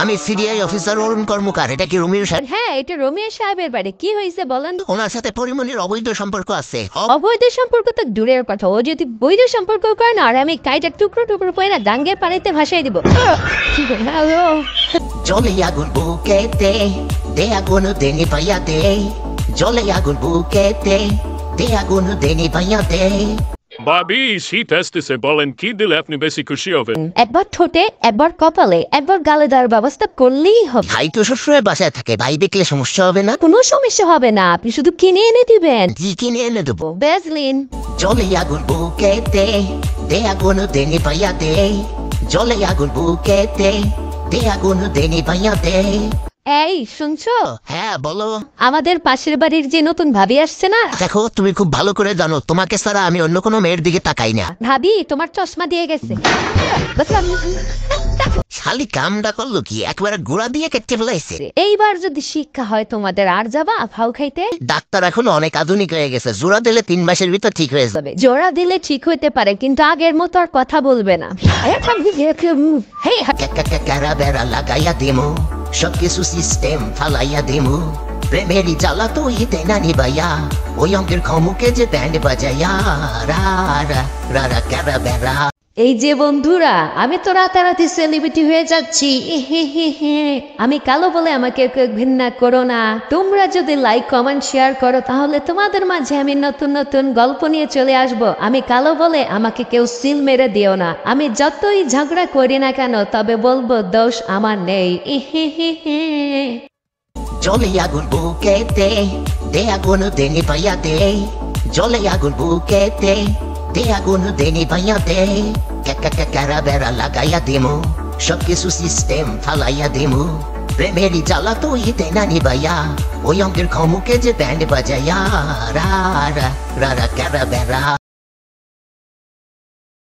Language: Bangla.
আমি সিবিআই অফিসার অরুণ কর্মকার। এটা কি রোমিও সাহেব? হ্যাঁ, এটা রোমিও সাহেবের বাড়ি। কি হয়েছে বলেন? ওনার সাথে পরিমণির অবৈধ সম্পর্ক আছে। অবৈধ সম্পর্ক তো দূরের কথা, ও যদি বৈধ সম্পর্ক করে না, আর আমি কাইটা টুকরো টুকরো করে না ডাঙ্গের পানিতে ভাসাই দিব। হ্যালো, জলে আগুন বুকেতে দে আগুন দেনি পাইয়া দে, জলে আগুন বুকেতে দে আগুন দেনি পাইয়া দে। ভাবি শীত আসতেছে, বলেন কি দিলে আপনি বেশি খুশি হবেন? একবার ঠোঁটে, একবার কপালে, একবার গালে দেওয়ার ব্যবস্থা করলেই হবে। ভাই তো সবসময় বাসায় থাকে, ভাই দেখলে সমস্যা হবে না? কোনো সমস্যা হবে না, আপনি শুধু কিনে এনে দিবেন। জি কিনে এনে দেবো। ভ্যাসলিন। জলে আগুন বুকেতে দে আগুন দেনি পাইয়া দে, জলে আগুন বুকেতে দে আগুন দেনি পাইয়া দে। এই শুনছো? হ্যাঁ বলো। আমাদের পাশের বাড়ির যে নতুন ভাবি আসছে না, দেখো তুমি খুব ভালো করে জানো তোমাকে ছাড়া আমি অন্য কোনো মেয়ের দিকে তাকাই না। ভাবি তোমার চশমা দিয়ে গেছে। শালি কামটা করলো কি, একবারে গুড়া দিয়ে কেটে ফেলাইছে। এইবার যদি শিক্ষা হয় তোমাদের, আর যাবা ভাও খাইতে? ডাক্তার এখন অনেক আধুনিক হয়ে গেছে, জোড়া দিলে 3 মাসের ভিতর ঠিক হয়ে যাবে। জোড়া দিলে ঠিক হইতে পারে, কিন্তু আগের মতো আর কথা বলবে না। ক্যারা বেড়া লাগাইয়া দিমু, সবকিছু সিস্টেম ফালাইয়া দিমু, প্রেমেরই জ্বালা তো ইতে না নিবাইয়া, ওই অঙ্কের খমুকে যে ব্যান্ড বাজাইয়া রা রা রা রা ক্যারা বেড়া। এই যে বন্ধুরা, আমি তো রাতারাতি সেলিব্রিটি হয়ে যাচ্ছি। আমি কালো বলে আমাকে কেউ ঘৃণা করো না। তোমরা যদি লাইক কমেন্ট শেয়ার করো, তাহলে তোমাদের মাঝে আমি নতুন নতুন গল্প নিয়ে চলে আসব। আমি কালো বলে আমাকে কেউ সিল মেরে দিও না। আমি যতই ঝগড়া করি না কেন, তবে বলবো দোষ আমার নেই। জলে আগুন বুকেতে দে আগুন দেনি পাইয়া দে, জলে আগুন বুকেতে দে আগুন দেনি পাইয়া দে। ক্যারা বেড়া লাগাইয়া দিমু, সবকিছু সিস্টেম ফালাইয়া দিমু, প্রেমেরই জ্বালা তো ইতে না নিবাইয়া, ওই অঙ্কের খমুকে যে ব্যান্ড বাজাইয়া রা রা রা রা ক্যারা বেড়া।